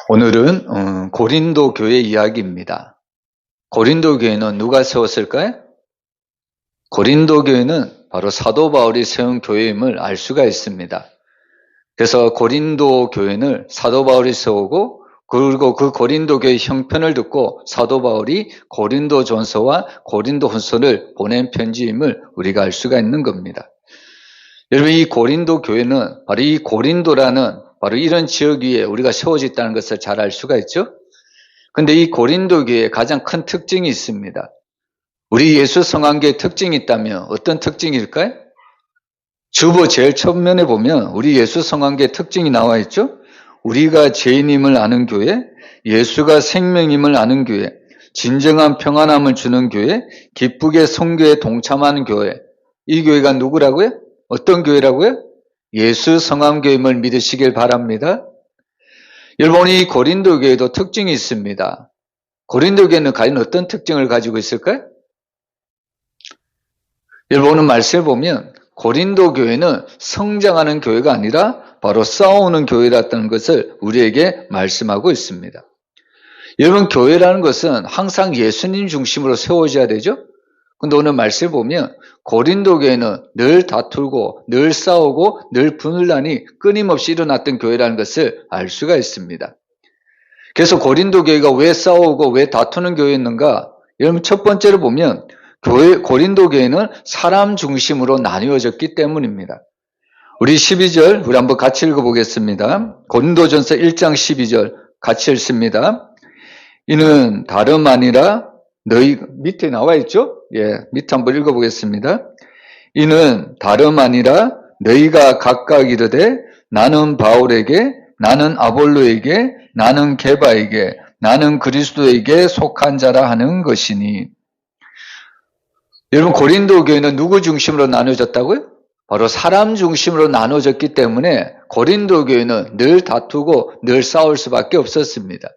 오늘은 고린도 교회 이야기입니다. 고린도 교회는 누가 세웠을까요? 고린도 교회는 바로 사도 바울이 세운 교회임을 알 수가 있습니다. 그래서 고린도 교회는 사도 바울이 세우고, 그리고 그 고린도 교회 형편을 듣고 사도 바울이 고린도 전서와 고린도 후서를 보낸 편지임을 우리가 알 수가 있는 겁니다. 여러분, 이 고린도 교회는 바로 이 고린도라는 바로 이런 지역 위에 우리가 세워졌다는 것을 잘 알 수가 있죠. 근데 이 고린도 교회에 가장 큰 특징이 있습니다. 우리 예수 성황교회의 특징이 있다면 어떤 특징일까요? 주보 제일 첫면에 보면 우리 예수 성황교회의 특징이 나와 있죠. 우리가 죄인임을 아는 교회, 예수가 생명임을 아는 교회, 진정한 평안함을 주는 교회, 기쁘게 선교에 동참하는 교회. 이 교회가 누구라고요? 어떤 교회라고요? 예수 성황교회임을 믿으시길 바랍니다. 여러분, 이 고린도 교회도 특징이 있습니다. 고린도 교회는 과연 어떤 특징을 가지고 있을까요? 여러분, 오늘 말씀을 보면 고린도 교회는 성장하는 교회가 아니라 바로 싸우는 교회라는 것을 우리에게 말씀하고 있습니다. 여러분, 교회라는 것은 항상 예수님 중심으로 세워져야 되죠? 근데 오늘 말씀을 보면 고린도 교회는 늘 다투고 늘 싸우고 늘 분란이 끊임없이 일어났던 교회라는 것을 알 수가 있습니다. 그래서 고린도 교회가 왜 싸우고 왜 다투는 교회였는가? 여러분, 첫 번째로 보면 고린도 교회는 사람 중심으로 나뉘어졌기 때문입니다. 우리 12절 우리 한번 같이 읽어보겠습니다. 고린도전서 1장 12절 같이 읽습니다. 이는 다름 아니라 너희 밑에 나와 있죠? 예, 밑에 한번 읽어보겠습니다. 이는 다름 아니라 너희가 각각 이르되 나는 바울에게, 나는 아볼로에게, 나는 게바에게, 나는 그리스도에게 속한 자라 하는 것이니. 여러분, 고린도 교회는 누구 중심으로 나눠졌다고요? 바로 사람 중심으로 나눠졌기 때문에 고린도 교회는 늘 다투고 늘 싸울 수밖에 없었습니다.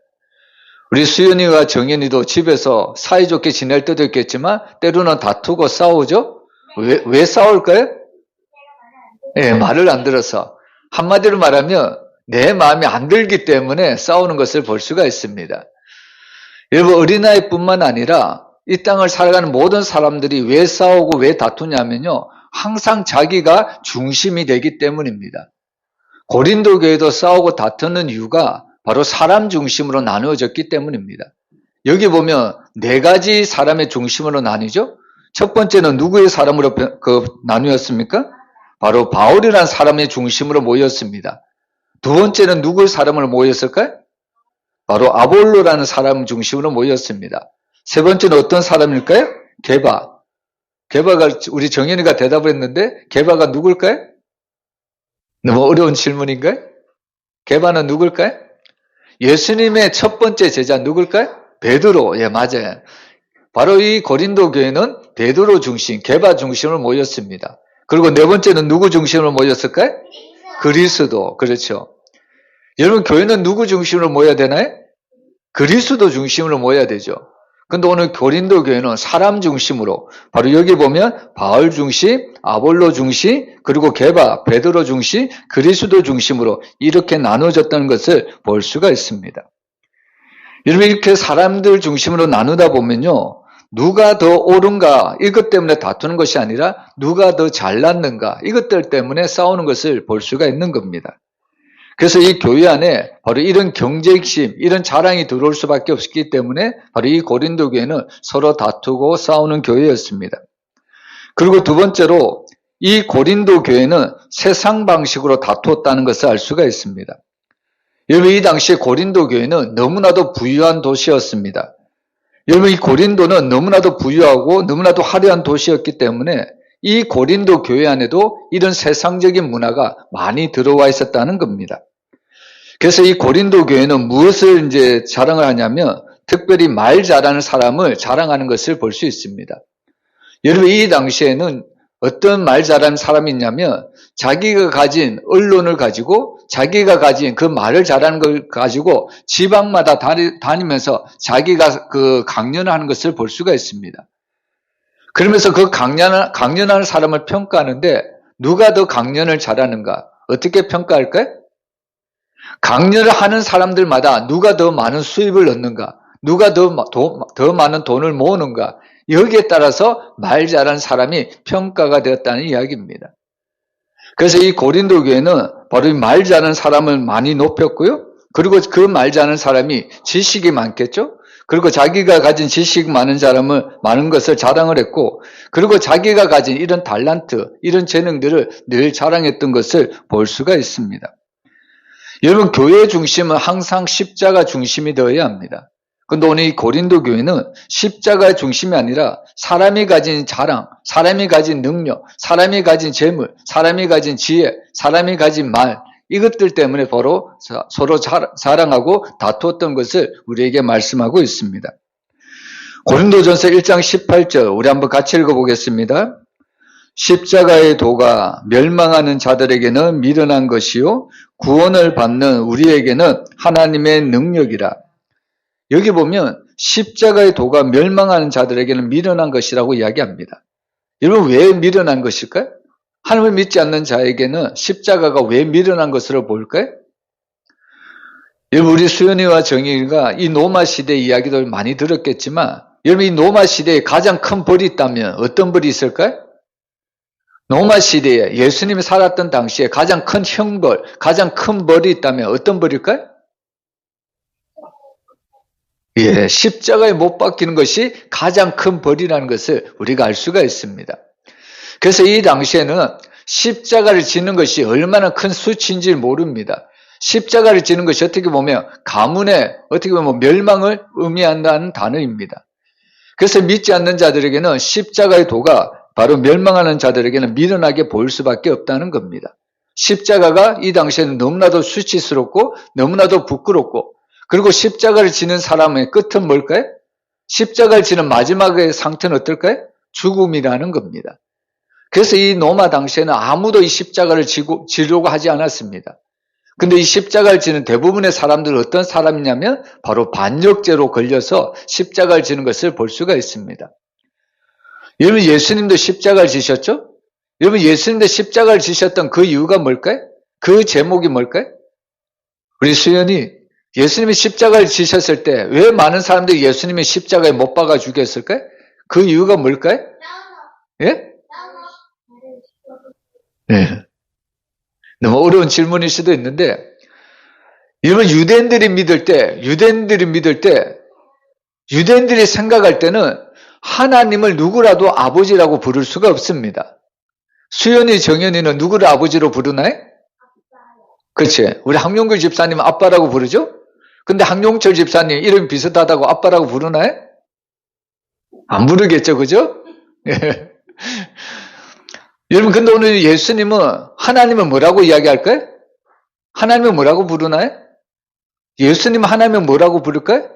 우리 수연이와 정연이도 집에서 사이좋게 지낼 때도 있겠지만 때로는 다투고 싸우죠? 왜 싸울까요? 예, 말을 안 들어서. 한마디로 말하면 내 마음이 안 들기 때문에 싸우는 것을 볼 수가 있습니다. 여러분, 어린아이뿐만 아니라 이 땅을 살아가는 모든 사람들이 왜 싸우고 왜 다투냐면요, 항상 자기가 중심이 되기 때문입니다. 고린도 교회도 싸우고 다투는 이유가 바로 사람 중심으로 나누어졌기 때문입니다. 여기 보면 네 가지 사람의 중심으로 나뉘죠. 첫 번째는 누구의 사람으로 나누었습니까? 바로 바울이라는 사람의 중심으로 모였습니다. 두 번째는 누구의 사람으로 모였을까요? 바로 아볼로라는 사람 중심으로 모였습니다. 세 번째는 어떤 사람일까요? 게바. 게바가 우리 정연이가 대답을 했는데 게바가 누굴까요? 너무 어려운 질문인가요? 게바는 누굴까요? 예수님의 첫 번째 제자 누굴까요? 베드로. 예, 맞아요. 바로 이 고린도 교회는 베드로 중심, 게바 중심으로 모였습니다. 그리고 네 번째는 누구 중심으로 모였을까요? 그리스도. 그렇죠. 여러분, 교회는 누구 중심으로 모여야 되나요? 그리스도 중심으로 모여야 되죠. 근데 오늘 고린도 교회는 사람 중심으로, 바로 여기 보면 바울 중심, 아볼로 중심, 그리고 게바, 베드로 중심, 그리스도 중심으로 이렇게 나눠졌다는 것을 볼 수가 있습니다. 여러분, 이렇게 사람들 중심으로 나누다 보면요, 누가 더 옳은가 이것 때문에 다투는 것이 아니라 누가 더 잘났는가 이것들 때문에 싸우는 것을 볼 수가 있는 겁니다. 그래서 이 교회 안에 바로 이런 경쟁심, 이런 자랑이 들어올 수밖에 없기 때문에 바로 이 고린도 교회는 서로 다투고 싸우는 교회였습니다. 그리고 두 번째로 이 고린도 교회는 세상 방식으로 다투었다는 것을 알 수가 있습니다. 여러분, 이 당시에 고린도 교회는 너무나도 부유한 도시였습니다. 여러분, 이 고린도는 너무나도 부유하고 너무나도 화려한 도시였기 때문에 이 고린도 교회 안에도 이런 세상적인 문화가 많이 들어와 있었다는 겁니다. 그래서 이 고린도 교회는 무엇을 이제 자랑을 하냐면 특별히 말 잘하는 사람을 자랑하는 것을 볼 수 있습니다. 여러분, 이 당시에는 어떤 말 잘하는 사람이 있냐면 자기가 가진 언론을 가지고 자기가 가진 그 말을 잘하는 걸 가지고 지방마다 다니면서 자기가 그 강연을 하는 것을 볼 수가 있습니다. 그러면서 그 강연하는 사람을 평가하는데 누가 더 강연을 잘하는가? 어떻게 평가할까요? 강연을 하는 사람들마다 누가 더 많은 수입을 얻는가, 누가 더 많은 돈을 모으는가, 여기에 따라서 말 잘하는 사람이 평가가 되었다는 이야기입니다. 그래서 이 고린도 교회는 바로 이 말 잘하는 사람을 많이 높였고요. 그리고 그 말 잘하는 사람이 지식이 많겠죠. 그리고 자기가 가진 지식 많은 것을 자랑을 했고, 그리고 자기가 가진 이런 달란트, 이런 재능들을 늘 자랑했던 것을 볼 수가 있습니다. 여러분, 교회의 중심은 항상 십자가 중심이 되어야 합니다. 근데 오늘 이 고린도 교회는 십자가의 중심이 아니라 사람이 가진 자랑, 사람이 가진 능력, 사람이 가진 재물, 사람이 가진 지혜, 사람이 가진 말, 이것들 때문에 바로 서로 자랑하고 다투었던 것을 우리에게 말씀하고 있습니다. 고린도전서 1장 18절 우리 한번 같이 읽어보겠습니다. 십자가의 도가 멸망하는 자들에게는 미련한 것이요 구원을 받는 우리에게는 하나님의 능력이라. 여기 보면 십자가의 도가 멸망하는 자들에게는 미련한 것이라고 이야기합니다. 여러분, 왜 미련한 것일까요? 하나님을 믿지 않는 자에게는 십자가가 왜 미련한 것으로 보일까요? 여러분, 우리 수연이와 정희가 이 노마 시대 이야기들 많이 들었겠지만, 여러분, 이 노마 시대에 가장 큰 벌이 있다면 어떤 벌이 있을까요? 노마 시대에 예수님이 살았던 당시에 가장 큰 형벌, 가장 큰 벌이 있다면 어떤 벌일까요? 예, 십자가에 못 박히는 것이 가장 큰 벌이라는 것을 우리가 알 수가 있습니다. 그래서 이 당시에는 십자가를 지는 것이 얼마나 큰 수치인지 모릅니다. 십자가를 지는 것이 어떻게 보면 가문의 어떻게 보면 멸망을 의미한다는 단어입니다. 그래서 믿지 않는 자들에게는 십자가의 도가 바로 멸망하는 자들에게는 미련하게 보일 수밖에 없다는 겁니다. 십자가가 이 당시에는 너무나도 수치스럽고 너무나도 부끄럽고, 그리고 십자가를 지는 사람의 끝은 뭘까요? 십자가를 지는 마지막의 상태는 어떨까요? 죽음이라는 겁니다. 그래서 이 노마 당시에는 아무도 이 십자가를 지려고 하지 않았습니다. 근데 이 십자가를 지는 대부분의 사람들은 어떤 사람이냐면 바로 반역죄로 걸려서 십자가를 지는 것을 볼 수가 있습니다. 여러분, 예수님도 십자가를 지셨죠? 여러분, 예수님도 십자가를 지셨던 그 이유가 뭘까요? 그 제목이 뭘까요? 우리 수연이 예수님이 십자가를 지셨을 때 왜 많은 사람들이 예수님이 십자가에 못 박아 죽였을까요? 그 이유가 뭘까요? 예? 네. 너무 어려운 질문일 수도 있는데, 여러분, 유대인들이 생각할 때는 하나님을 누구라도 아버지라고 부를 수가 없습니다. 수연이, 정연이는 누구를 아버지로 부르나요? 그렇지. 우리 황용규 집사님은 아빠라고 부르죠? 근데 황용철 집사님 이름 비슷하다고 아빠라고 부르나요? 안 부르겠죠, 그죠? 여러분, 근데 오늘 예수님은 하나님은 뭐라고 이야기할까요? 하나님은 뭐라고 부르나요? 예수님은 하나님은 뭐라고 부를까요?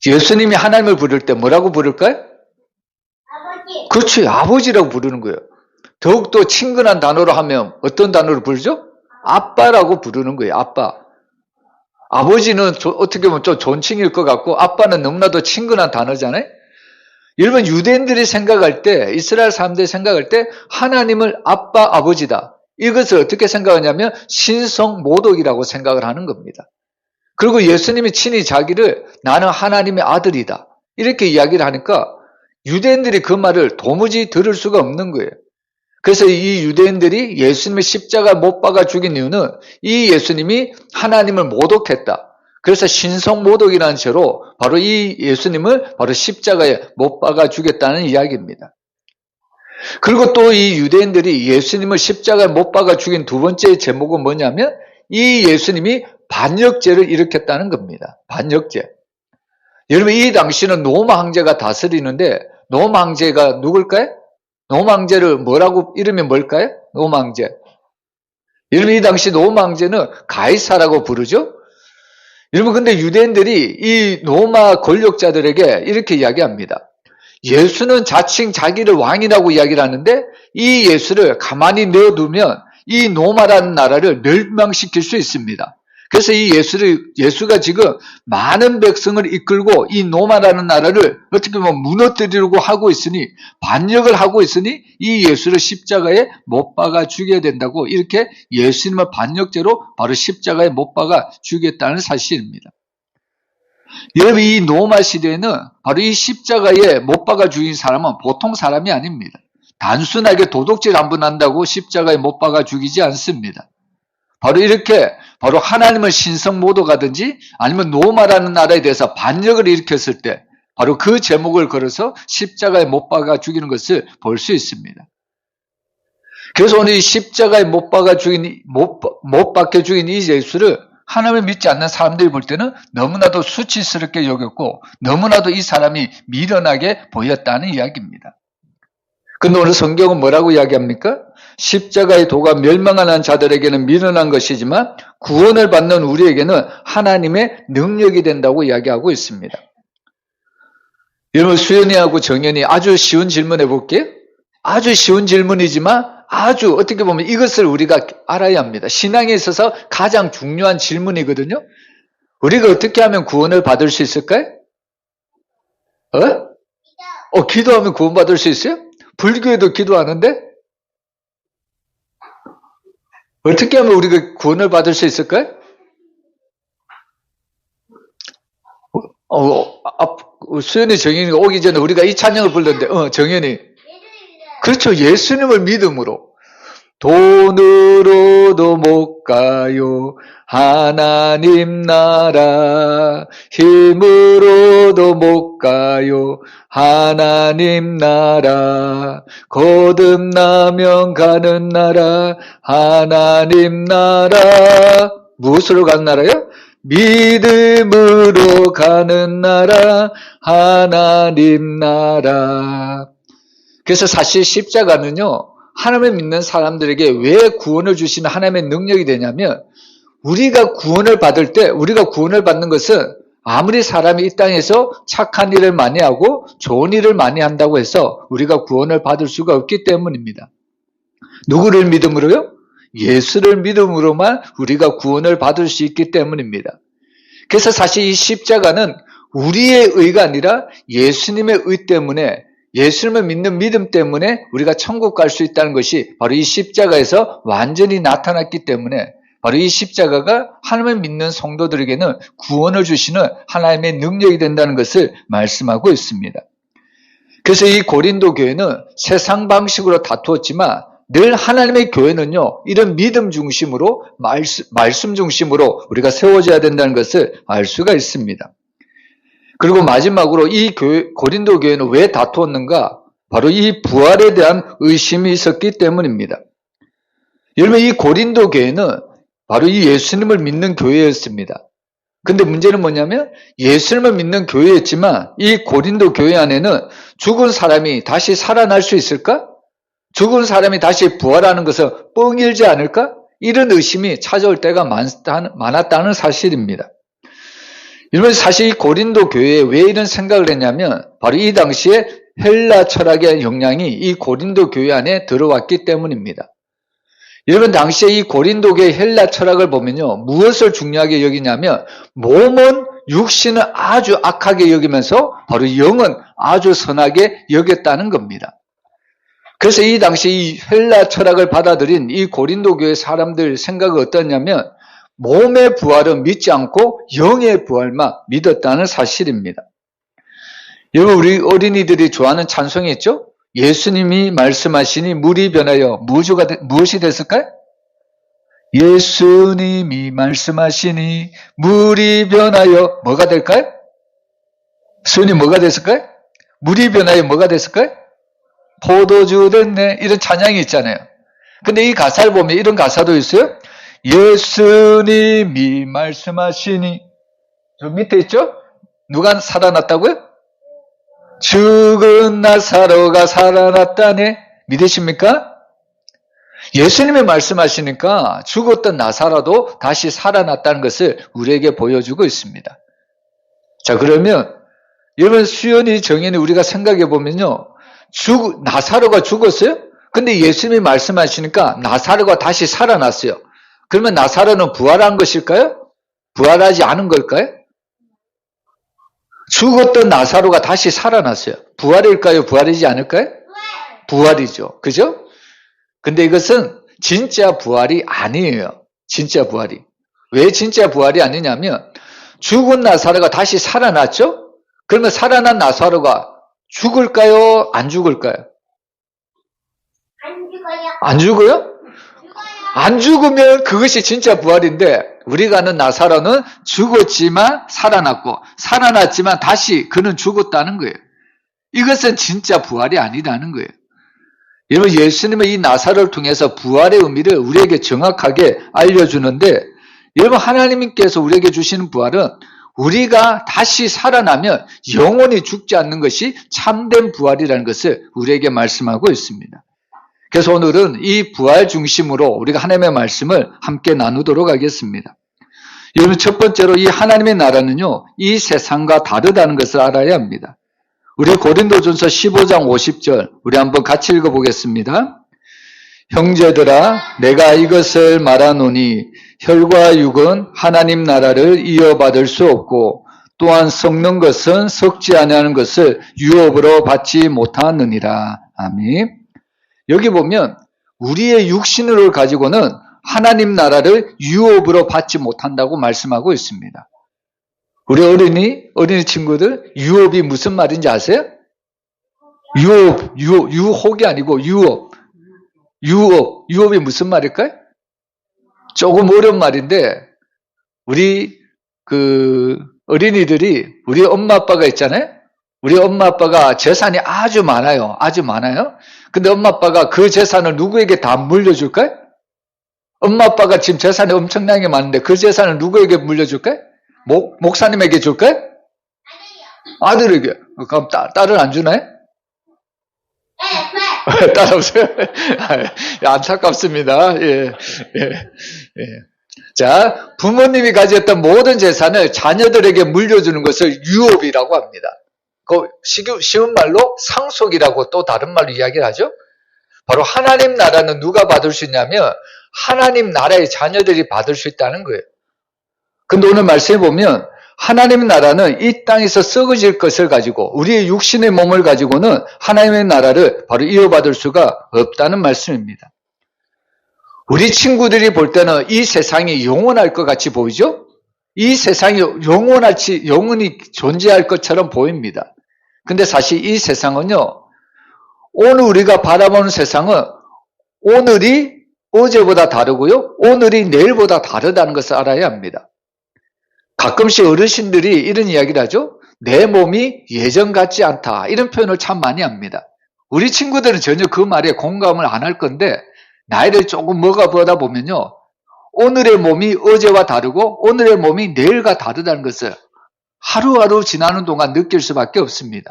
예수님이 하나님을 부를 때 뭐라고 부를까요? 아버지. 그렇지, 아버지라고 부르는 거예요. 더욱더 친근한 단어로 하면 어떤 단어로 부르죠? 아빠라고 부르는 거예요, 아빠. 아버지는 어떻게 보면 좀 존칭일 것 같고, 아빠는 너무나도 친근한 단어잖아요? 여러분, 유대인들이 생각할 때, 이스라엘 사람들이 생각할 때 하나님을 아빠, 아버지다. 이것을 어떻게 생각하냐면 신성모독이라고 생각을 하는 겁니다. 그리고 예수님이 친히 자기를 나는 하나님의 아들이다. 이렇게 이야기를 하니까 유대인들이 그 말을 도무지 들을 수가 없는 거예요. 그래서 이 유대인들이 예수님의 십자가 못 박아 죽인 이유는 이 예수님이 하나님을 모독했다. 그래서 신성모독이라는 죄로 바로 이 예수님을 바로 십자가에 못 박아 죽였다는 이야기입니다. 그리고 또 이 유대인들이 예수님을 십자가에 못 박아 죽인 두 번째 제목은 뭐냐면 이 예수님이 반역죄를 일으켰다는 겁니다. 반역죄. 여러분, 이 당시는 로마 황제가 다스리는데 로마 황제가 누굴까요? 로마 황제를 뭐라고 이름이 뭘까요? 로마 황제. 여러분, 이 당시 로마 황제는 가이사라고 부르죠? 여러분, 근데 유대인들이 이 로마 권력자들에게 이렇게 이야기합니다. 예수는 자칭 자기를 왕이라고 이야기를 하는데 이 예수를 가만히 내어두면 이 로마라는 나라를 멸망시킬 수 있습니다. 그래서 이 예수가 지금 많은 백성을 이끌고 이 로마라는 나라를 어떻게 보면 무너뜨리려고 하고 있으니, 반역을 하고 있으니 이 예수를 십자가에 못 박아 죽여야 된다고, 이렇게 예수님을 반역죄로 바로 십자가에 못 박아 죽였다는 사실입니다. 여러분, 이 로마 시대에는 바로 이 십자가에 못 박아 죽인 사람은 보통 사람이 아닙니다. 단순하게 도둑질 한 번 한다고 십자가에 못 박아 죽이지 않습니다. 바로 이렇게 바로 하나님을 신성 모독하든지 아니면 로마라는 나라에 대해서 반역을 일으켰을 때 바로 그 제목을 걸어서 십자가에 못 박아 죽이는 것을 볼 수 있습니다. 그래서 오늘 이 십자가에 못 박혀 죽인 이 예수를 하나님을 믿지 않는 사람들이 볼 때는 너무나도 수치스럽게 여겼고 너무나도 이 사람이 미련하게 보였다는 이야기입니다. 근데 오늘 성경은 뭐라고 이야기합니까? 십자가의 도가 멸망하는 자들에게는 미련한 것이지만 구원을 받는 우리에게는 하나님의 능력이 된다고 이야기하고 있습니다. 여러분, 수연이하고 정연이 아주 쉬운 질문 해볼게요. 아주 쉬운 질문이지만 아주 어떻게 보면 이것을 우리가 알아야 합니다. 신앙에 있어서 가장 중요한 질문이거든요. 우리가 어떻게 하면 구원을 받을 수 있을까요? 기도하면 구원받을 수 있어요? 불교에도 기도하는데? 어떻게 하면 우리가 구원을 받을 수 있을까요? 수연이 정연이 오기 전에 우리가 이 찬양을 불렀는데, 정연이. 그렇죠. 예수님을 믿음으로. 돈으로도 못 가요. 하나님 나라. 힘으로도 못 가요. 하나님 나라. 거듭나면 가는 나라. 하나님 나라. 무엇으로 가는 나라요? 믿음으로 가는 나라. 하나님 나라. 그래서 사실 십자가는요, 하나님을 믿는 사람들에게 왜 구원을 주시는 하나님의 능력이 되냐면, 우리가 구원을 받을 때, 우리가 구원을 받는 것은 아무리 사람이 이 땅에서 착한 일을 많이 하고 좋은 일을 많이 한다고 해서 우리가 구원을 받을 수가 없기 때문입니다. 누구를 믿음으로요? 예수를 믿음으로만 우리가 구원을 받을 수 있기 때문입니다. 그래서 사실 이 십자가는 우리의 의가 아니라 예수님의 의 때문에, 예수님을 믿는 믿음 때문에 우리가 천국 갈 수 있다는 것이 바로 이 십자가에서 완전히 나타났기 때문에 바로 이 십자가가 하나님을 믿는 성도들에게는 구원을 주시는 하나님의 능력이 된다는 것을 말씀하고 있습니다. 그래서 이 고린도 교회는 세상 방식으로 다투었지만 늘 하나님의 교회는요, 이런 믿음 중심으로, 말씀 중심으로 우리가 세워져야 된다는 것을 알 수가 있습니다. 그리고 마지막으로 이 고린도 교회는 왜 다투었는가? 바로 이 부활에 대한 의심이 있었기 때문입니다. 여러분, 이 고린도 교회는 바로 이 예수님을 믿는 교회였습니다. 근데 문제는 뭐냐면 예수님을 믿는 교회였지만 이 고린도 교회 안에는 죽은 사람이 다시 살아날 수 있을까? 죽은 사람이 다시 부활하는 것은 뻥일지 않을까? 이런 의심이 찾아올 때가 많았다는 사실입니다. 여러분, 사실 이 고린도 교회에 왜 이런 생각을 했냐면 바로 이 당시에 헬라 철학의 영향이 이 고린도 교회 안에 들어왔기 때문입니다. 여러분, 당시에 이 고린도 교회 헬라 철학을 보면요, 무엇을 중요하게 여기냐면 몸은, 육신은 아주 악하게 여기면서 바로 영은 아주 선하게 여겼다는 겁니다. 그래서 이 당시 이 헬라 철학을 받아들인 이 고린도 교회 사람들 생각이 어떠냐면 몸의 부활은 믿지 않고 영의 부활만 믿었다는 사실입니다. 여러분, 우리 어린이들이 좋아하는 찬송이 있죠? 예수님이 말씀하시니 물이 변하여 무엇이 됐을까요? 예수님이 말씀하시니 물이 변하여 뭐가 될까요? 수연이 뭐가 됐을까요? 물이 변하여 뭐가 됐을까요? 포도주 됐네. 이런 찬양이 있잖아요. 근데 이 가사를 보면 이런 가사도 있어요. 예수님이 말씀하시니, 저 밑에 있죠? 누가 살아났다고요? 죽은 나사로가 살아났다네. 믿으십니까? 예수님이 말씀하시니까 죽었던 나사로도 다시 살아났다는 것을 우리에게 보여주고 있습니다. 자, 그러면 여러분, 수연이 정연이 우리가 생각해 보면요, 나사로가 죽었어요? 근데 예수님이 말씀하시니까 나사로가 다시 살아났어요. 그러면 나사로는 부활한 것일까요? 부활하지 않은 걸까요? 죽었던 나사로가 다시 살아났어요. 부활일까요? 부활이지 않을까요? 부활이죠. 그죠? 근데 이것은 진짜 부활이 아니에요. 진짜 부활이. 왜 진짜 부활이 아니냐면 죽은 나사로가 다시 살아났죠? 그러면 살아난 나사로가 죽을까요? 안 죽을까요? 안 죽어요. 안 죽어요? 죽어요. 안 죽으면 그것이 진짜 부활인데 우리가 아는 나사로는 죽었지만 살아났고 살아났지만 다시 그는 죽었다는 거예요. 이것은 진짜 부활이 아니라는 거예요. 여러분 예수님은 이 나사로를 통해서 부활의 의미를 우리에게 정확하게 알려주는데 여러분 하나님께서 우리에게 주시는 부활은 우리가 다시 살아나면 영원히 죽지 않는 것이 참된 부활이라는 것을 우리에게 말씀하고 있습니다. 그래서 오늘은 이 부활 중심으로 우리가 하나님의 말씀을 함께 나누도록 하겠습니다. 여러분 첫 번째로 이 하나님의 나라는요, 이 세상과 다르다는 것을 알아야 합니다. 우리 고린도전서 15장 50절 우리 한번 같이 읽어보겠습니다. 형제들아 내가 이것을 말하노니 혈과 육은 하나님 나라를 이어받을 수 없고 또한 썩는 것은 썩지 아니하는 것을 유업으로 받지 못하느니라. 아멘. 여기 보면 우리의 육신을 가지고는 하나님 나라를 유업으로 받지 못한다고 말씀하고 있습니다. 우리 어린이 친구들 유업이 무슨 말인지 아세요? 유혹이 아니고 유업이 무슨 말일까요? 조금 어려운 말인데 우리 어린이들이 우리 엄마 아빠가 있잖아요. 우리 엄마 아빠가 재산이 아주 많아요. 근데 엄마 아빠가 그 재산을 누구에게 다 물려줄까요? 엄마 아빠가 지금 재산이 엄청나게 많은데 그 재산을 누구에게 물려줄까요? 목사님에게 줄까요? 아들에게. 그럼 딸을 안 주나요? 딸 없어요? 안타깝습니다. 예. 자, 부모님이 가졌던 모든 재산을 자녀들에게 물려주는 것을 유업이라고 합니다. 그 쉬운 말로 상속이라고 또 다른 말로 이야기를 하죠. 바로 하나님 나라는 누가 받을 수 있냐면 하나님 나라의 자녀들이 받을 수 있다는 거예요. 근데 오늘 말씀해 보면 하나님 나라는 이 땅에서 썩어질 것을 가지고 우리의 육신의 몸을 가지고는 하나님의 나라를 바로 이어받을 수가 없다는 말씀입니다. 우리 친구들이 볼 때는 이 세상이 영원할 것 같이 보이죠? 이 세상이 영원히 존재할 것처럼 보입니다. 근데 사실 이 세상은요, 오늘 우리가 바라보는 세상은 오늘이 어제보다 다르고요, 오늘이 내일보다 다르다는 것을 알아야 합니다. 가끔씩 어르신들이 이런 이야기를 하죠. 내 몸이 예전 같지 않다. 이런 표현을 참 많이 합니다. 우리 친구들은 전혀 그 말에 공감을 안 할 건데 나이를 조금 먹어보다 보면요. 오늘의 몸이 어제와 다르고 오늘의 몸이 내일과 다르다는 것을 하루하루 지나는 동안 느낄 수밖에 없습니다.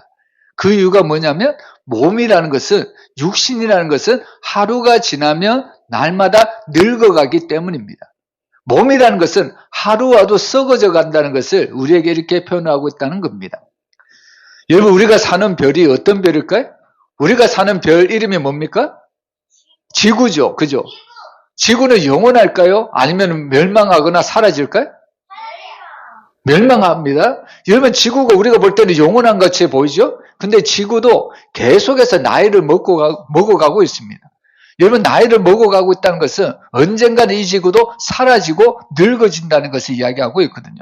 그 이유가 뭐냐면 몸이라는 것은 육신이라는 것은 하루가 지나면 날마다 늙어가기 때문입니다. 몸이라는 것은 하루하루 썩어져 간다는 것을 우리에게 이렇게 표현하고 있다는 겁니다. 여러분 우리가 사는 별이 어떤 별일까요? 우리가 사는 별 이름이 뭡니까? 지구죠. 그죠? 지구는 영원할까요? 아니면 멸망하거나 사라질까요? 멸망합니다. 여러분 지구가 우리가 볼 때는 영원한 것 같이 보이죠? 근데 지구도 계속해서 나이를 먹어가고 있습니다. 여러분 나이를 먹어가고 있다는 것은 언젠가는 이 지구도 사라지고 늙어진다는 것을 이야기하고 있거든요.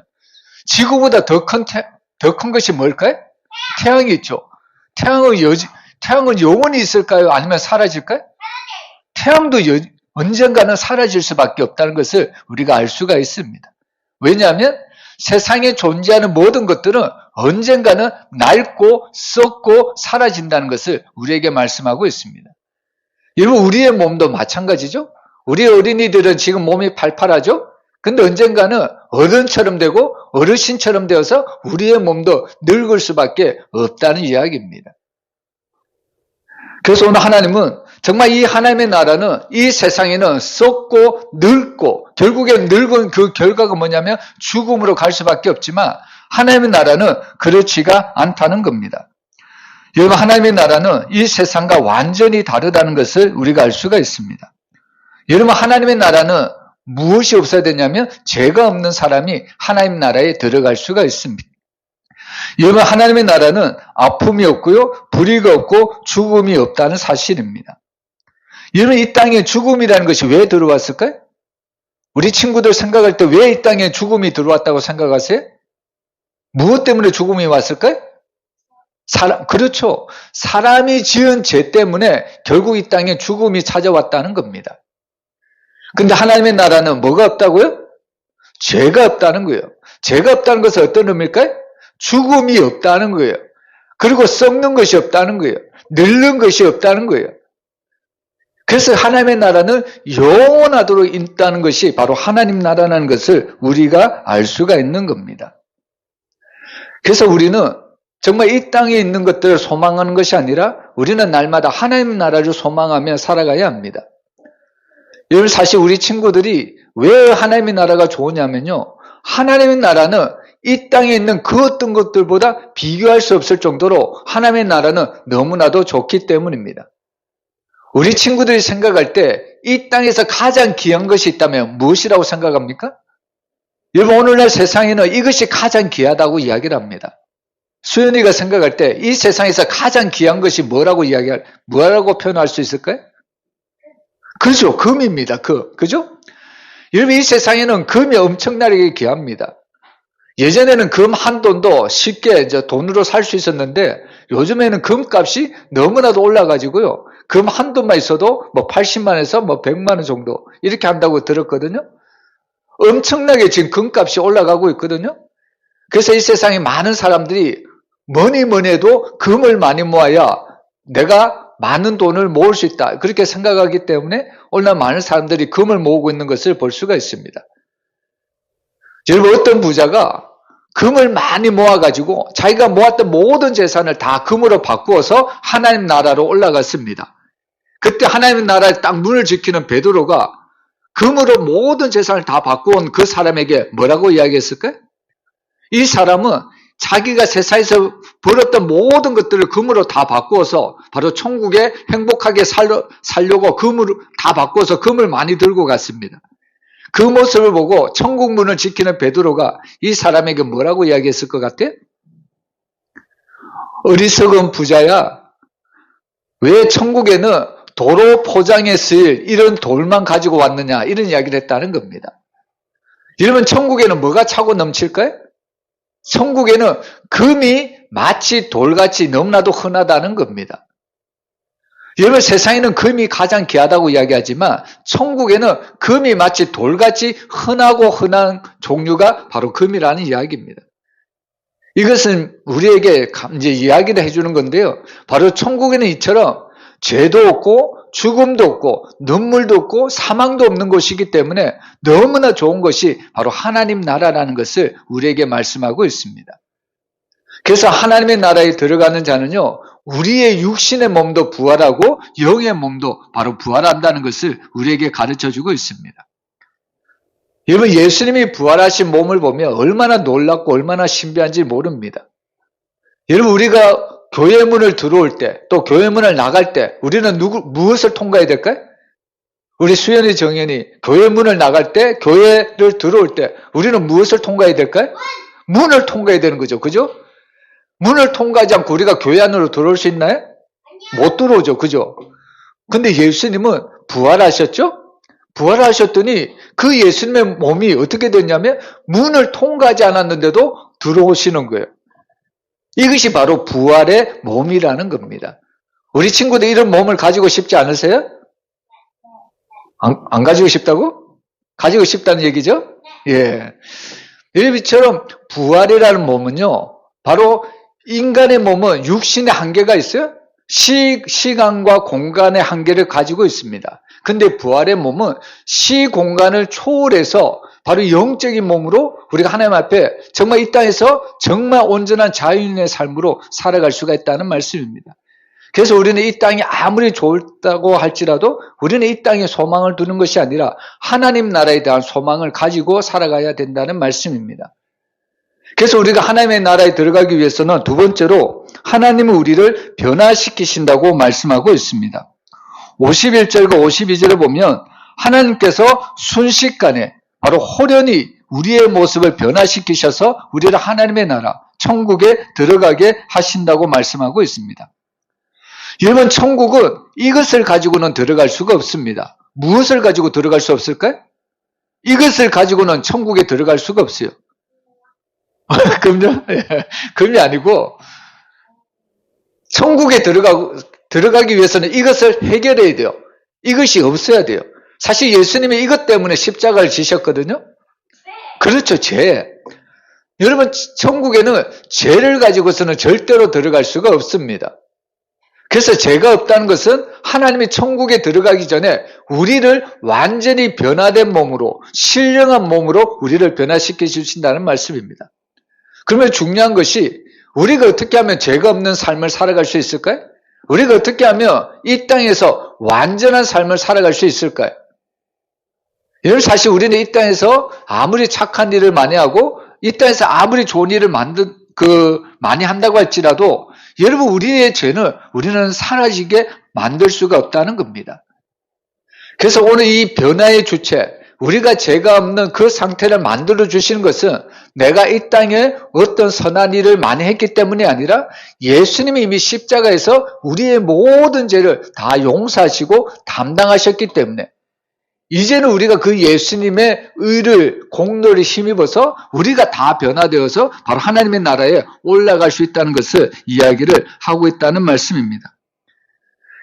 지구보다 더 큰 것이 뭘까요? 태양이 있죠. 태양은 영원히 있을까요? 아니면 사라질까요? 태양도 언젠가는 사라질 수밖에 없다는 것을 우리가 알 수가 있습니다. 왜냐하면 세상에 존재하는 모든 것들은 언젠가는 낡고 썩고 사라진다는 것을 우리에게 말씀하고 있습니다. 여러분 우리의 몸도 마찬가지죠. 우리 어린이들은 지금 몸이 팔팔하죠. 근데 언젠가는 어른처럼 되고 어르신처럼 되어서 우리의 몸도 늙을 수밖에 없다는 이야기입니다. 그래서 오늘 하나님은 정말 이 하나님의 나라는 이 세상에는 썩고 늙고 결국엔 늙은 그 결과가 뭐냐면 죽음으로 갈 수밖에 없지만 하나님의 나라는 그렇지가 않다는 겁니다. 여러분 하나님의 나라는 이 세상과 완전히 다르다는 것을 우리가 알 수가 있습니다. 여러분 하나님의 나라는 무엇이 없어야 되냐면 죄가 없는 사람이 하나님 나라에 들어갈 수가 있습니다. 여러분, 하나님의 나라는 아픔이 없고요, 불의가 없고 죽음이 없다는 사실입니다. 여러분, 이 땅에 죽음이라는 것이 왜 들어왔을까요? 우리 친구들 생각할 때 왜 이 땅에 죽음이 들어왔다고 생각하세요? 무엇 때문에 죽음이 왔을까요? 그렇죠. 사람이 지은 죄 때문에 결국 이 땅에 죽음이 찾아왔다는 겁니다. 근데 하나님의 나라는 뭐가 없다고요? 죄가 없다는 거예요. 죄가 없다는 것은 어떤 의미일까요? 죽음이 없다는 거예요. 그리고 썩는 것이 없다는 거예요. 늙는 것이 없다는 거예요. 그래서 하나님의 나라는 영원하도록 있다는 것이 바로 하나님 나라라는 것을 우리가 알 수가 있는 겁니다. 그래서 우리는 정말 이 땅에 있는 것들을 소망하는 것이 아니라 우리는 날마다 하나님 나라를 소망하며 살아가야 합니다. 여러분, 사실 우리 친구들이 왜 하나님의 나라가 좋으냐면요, 하나님의 나라는 이 땅에 있는 그 어떤 것들보다 비교할 수 없을 정도로 하나님의 나라는 너무나도 좋기 때문입니다. 우리 친구들이 생각할 때 이 땅에서 가장 귀한 것이 있다면 무엇이라고 생각합니까? 여러분, 오늘날 세상에는 이것이 가장 귀하다고 이야기를 합니다. 수연이가 생각할 때 이 세상에서 가장 귀한 것이 뭐라고 표현할 수 있을까요? 그죠, 금입니다. 그죠? 여러분, 이 세상에는 금이 엄청나게 귀합니다. 예전에는 금 한 돈도 쉽게 돈으로 살 수 있었는데 요즘에는 금값이 너무나도 올라가지고요, 금 한 돈만 있어도 80만에서 100만 원 정도 이렇게 한다고 들었거든요. 엄청나게 지금 금값이 올라가고 있거든요. 그래서 이 세상에 많은 사람들이 뭐니 해도 금을 많이 모아야 내가 많은 돈을 모을 수 있다, 그렇게 생각하기 때문에 오늘날 많은 사람들이 금을 모으고 있는 것을 볼 수가 있습니다. 여러분, 어떤 부자가 금을 많이 모아가지고 자기가 모았던 모든 재산을 다 금으로 바꾸어서 하나님 나라로 올라갔습니다. 그때 하나님 나라의 딱 문을 지키는 베드로가 금으로 모든 재산을 다 바꾸온 그 사람에게 뭐라고 이야기했을까요? 이 사람은 자기가 세상에서 벌었던 모든 것들을 금으로 다 바꾸어서 바로 천국에 행복하게 살려고 금으로 다 바꾸어서 금을 많이 들고 갔습니다. 그 모습을 보고 천국 문을 지키는 베드로가 이 사람에게 뭐라고 이야기했을 것 같아요? 어리석은 부자야, 왜 천국에는 도로 포장에 쓰일 이런 돌만 가지고 왔느냐, 이런 이야기를 했다는 겁니다. 여러분, 천국에는 뭐가 차고 넘칠까요? 천국에는 금이 마치 돌같이 너무나도 흔하다는 겁니다. 여러분, 세상에는 금이 가장 귀하다고 이야기하지만 천국에는 금이 마치 돌같이 흔한 종류가 바로 금이라는 이야기입니다. 이것은 우리에게 이제 이야기를 해주는 건데요, 바로 천국에는 이처럼 죄도 없고 죽음도 없고 눈물도 없고 사망도 없는 곳이기 때문에 너무나 좋은 것이 바로 하나님 나라라는 것을 우리에게 말씀하고 있습니다. 그래서 하나님의 나라에 들어가는 자는요, 우리의 육신의 몸도 부활하고 영의 몸도 바로 부활한다는 것을 우리에게 가르쳐주고 있습니다. 여러분, 예수님이 부활하신 몸을 보면 얼마나 놀랍고 얼마나 신비한지 모릅니다. 여러분, 우리가 교회 문을 들어올 때, 또 교회 문을 나갈 때 우리는 무엇을 통과해야 될까요? 우리 수연이, 정연이 교회 문을 나갈 때, 교회를 들어올 때 우리는 무엇을 통과해야 될까요? 문을 통과해야 되는 거죠. 그죠? 문을 통과하지 않고 우리가 교회 안으로 들어올 수 있나요? 못 들어오죠. 그죠? 근데 예수님은 부활하셨죠? 부활하셨더니 그 예수님의 몸이 어떻게 됐냐면 문을 통과하지 않았는데도 들어오시는 거예요. 이것이 바로 부활의 몸이라는 겁니다. 우리 친구들 이런 몸을 가지고 싶지 않으세요? 안 가지고 싶다고? 가지고 싶다는 얘기죠? 예. 여러분처럼 부활이라는 몸은요, 바로 인간의 몸은 육신의 한계가 있어요. 시간과 공간의 한계를 가지고 있습니다. 근데 부활의 몸은 시공간을 초월해서 바로 영적인 몸으로 우리가 하나님 앞에 정말 이 땅에서 정말 온전한 자유인의 삶으로 살아갈 수가 있다는 말씀입니다. 그래서 우리는 이 땅이 아무리 좋다고 할지라도 우리는 이 땅에 소망을 두는 것이 아니라 하나님 나라에 대한 소망을 가지고 살아가야 된다는 말씀입니다. 그래서 우리가 하나님의 나라에 들어가기 위해서는 두 번째로 하나님은 우리를 변화시키신다고 말씀하고 있습니다. 51절과 52절을 보면 하나님께서 순식간에 바로 호련히 우리의 모습을 변화시키셔서 우리를 하나님의 나라, 천국에 들어가게 하신다고 말씀하고 있습니다. 여러분, 천국은 이것을 가지고는 들어갈 수가 없습니다. 무엇을 가지고 들어갈 수 없을까요? 이것을 가지고는 천국에 들어갈 수가 없어요. 그럼요? 그럼이 아니고, 천국에 들어가기 위해서는 이것을 해결해야 돼요. 이것이 없어야 돼요. 사실 예수님이 이것 때문에 십자가를 지셨거든요. 그렇죠, 죄. 여러분, 천국에는 죄를 가지고서는 절대로 들어갈 수가 없습니다. 그래서 죄가 없다는 것은 하나님이 천국에 들어가기 전에 우리를 완전히 변화된 몸으로, 신령한 몸으로 우리를 변화시켜 주신다는 말씀입니다. 그러면 중요한 것이 우리가 어떻게 하면 죄가 없는 삶을 살아갈 수 있을까요? 우리가 어떻게 하면 이 땅에서 완전한 삶을 살아갈 수 있을까요? 여러분, 사실 우리는 이 땅에서 아무리 착한 일을 많이 하고 이 땅에서 아무리 좋은 일을 많이 한다고 할지라도 여러분, 우리의 죄는 우리는 사라지게 만들 수가 없다는 겁니다. 그래서 오늘 이 변화의 주체, 우리가 죄가 없는 그 상태를 만들어 주시는 것은 내가 이 땅에 어떤 선한 일을 많이 했기 때문이 아니라 예수님이 이미 십자가에서 우리의 모든 죄를 다 용서하시고 담당하셨기 때문에 이제는 우리가 그 예수님의 의를, 공로를 힘입어서 우리가 다 변화되어서 바로 하나님의 나라에 올라갈 수 있다는 것을 이야기를 하고 있다는 말씀입니다.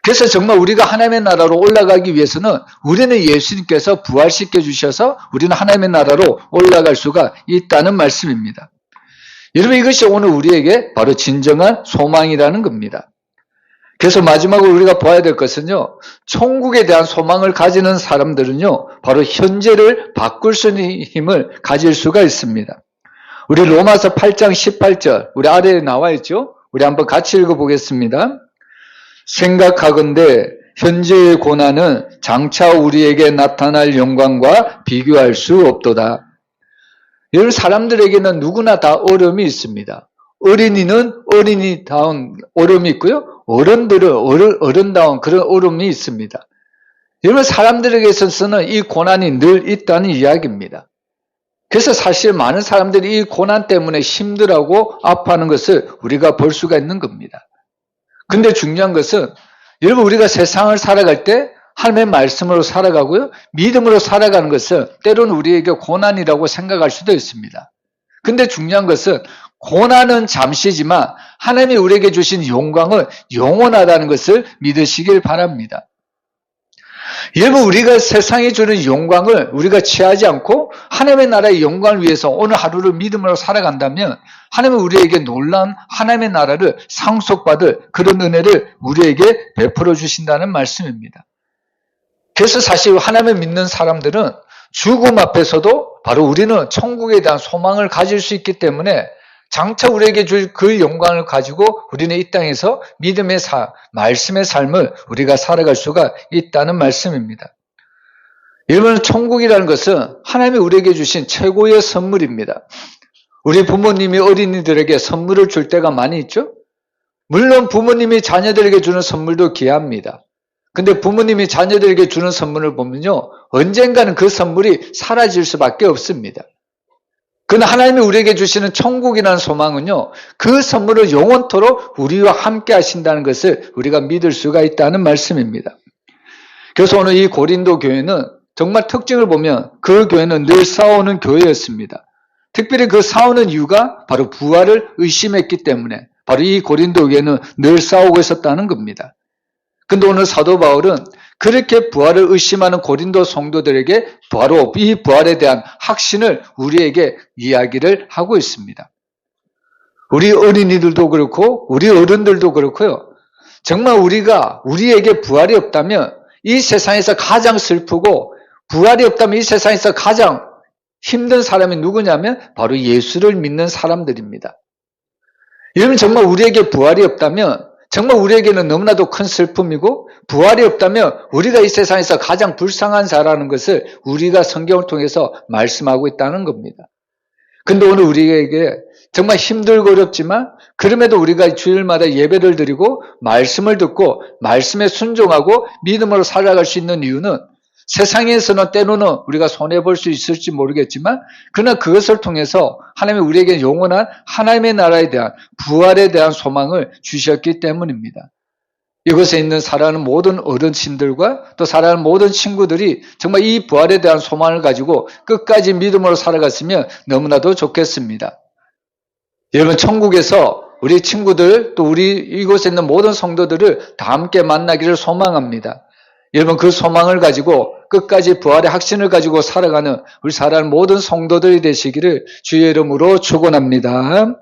그래서 정말 우리가 하나님의 나라로 올라가기 위해서는 우리는 예수님께서 부활시켜 주셔서 우리는 하나님의 나라로 올라갈 수가 있다는 말씀입니다. 여러분, 이것이 오늘 우리에게 바로 진정한 소망이라는 겁니다. 그래서 마지막으로 우리가 봐야 될 것은요, 천국에 대한 소망을 가지는 사람들은요, 바로 현재를 바꿀 수 있는 힘을 가질 수가 있습니다. 우리 로마서 8장 18절, 우리 아래에 나와 있죠? 우리 한번 같이 읽어보겠습니다. 생각하건대 현재의 고난은 장차 우리에게 나타날 영광과 비교할 수 없도다. 여러분, 사람들에게는 누구나 다 어려움이 있습니다. 어린이는 어린이다운 어려움이 있고요. 어른들은 어른다운 그런 어려움이 있습니다. 여러분, 사람들에게 있어서는 이 고난이 늘 있다는 이야기입니다. 그래서 사실 많은 사람들이 이 고난 때문에 힘들어하고 아파하는 것을 우리가 볼 수가 있는 겁니다. 근데 중요한 것은 여러분, 우리가 세상을 살아갈 때 하나님의 말씀으로 살아가고요, 믿음으로 살아가는 것은 때로는 우리에게 고난이라고 생각할 수도 있습니다. 근데 중요한 것은 고난은 잠시지만 하나님이 우리에게 주신 영광은 영원하다는 것을 믿으시길 바랍니다. 여러분, 우리가 세상에 주는 영광을 우리가 취하지 않고 하나님의 나라의 영광을 위해서 오늘 하루를 믿음으로 살아간다면 하나님은 우리에게 놀라운 하나님의 나라를 상속받을 그런 은혜를 우리에게 베풀어 주신다는 말씀입니다. 그래서 사실 하나님을 믿는 사람들은 죽음 앞에서도 바로 우리는 천국에 대한 소망을 가질 수 있기 때문에 장차 우리에게 줄 그 영광을 가지고 우리는 이 땅에서 믿음의 말씀의 삶을 우리가 살아갈 수가 있다는 말씀입니다. 여러분, 천국이라는 것은 하나님이 우리에게 주신 최고의 선물입니다. 우리 부모님이 어린이들에게 선물을 줄 때가 많이 있죠? 물론 부모님이 자녀들에게 주는 선물도 귀합니다. 근데 부모님이 자녀들에게 주는 선물을 보면요, 언젠가는 그 선물이 사라질 수밖에 없습니다. 그러나 하나님이 우리에게 주시는 천국이라는 소망은요, 그 선물을 영원토록 우리와 함께 하신다는 것을 우리가 믿을 수가 있다는 말씀입니다. 그래서 오늘 이 고린도 교회는 정말 특징을 보면 그 교회는 늘 싸우는 교회였습니다. 특별히 그 싸우는 이유가 바로 부활을 의심했기 때문에 바로 이 고린도 교회는 늘 싸우고 있었다는 겁니다. 근데 오늘 사도 바울은 그렇게 부활을 의심하는 고린도 성도들에게 바로 이 부활에 대한 확신을 우리에게 이야기를 하고 있습니다. 우리 어린이들도 그렇고 우리 어른들도 그렇고요. 정말 우리에게 부활이 없다면 이 세상에서 가장 슬프고 부활이 없다면 이 세상에서 가장 힘든 사람이 누구냐면 바로 예수를 믿는 사람들입니다. 여러분, 정말 우리에게 부활이 없다면 정말 우리에게는 너무나도 큰 슬픔이고 부활이 없다면 우리가 이 세상에서 가장 불쌍한 자라는 것을 우리가 성경을 통해서 말씀하고 있다는 겁니다. 근데 오늘 우리에게 정말 힘들고 어렵지만 그럼에도 우리가 주일마다 예배를 드리고 말씀을 듣고 말씀에 순종하고 믿음으로 살아갈 수 있는 이유는 세상에서는 때로는 우리가 손해볼 수 있을지 모르겠지만 그러나 그것을 통해서 하나님이 우리에게 영원한 하나님의 나라에 대한 부활에 대한 소망을 주셨기 때문입니다. 이곳에 있는 사랑하는 모든 어른친들과 또 사랑하는 모든 친구들이 정말 이 부활에 대한 소망을 가지고 끝까지 믿음으로 살아갔으면 너무나도 좋겠습니다. 여러분, 천국에서 우리 친구들 또 우리 이곳에 있는 모든 성도들을 다 함께 만나기를 소망합니다. 여러분, 그 소망을 가지고 끝까지 부활의 확신을 가지고 살아가는 우리 사랑하는 모든 성도들이 되시기를 주의 이름으로 축원합니다.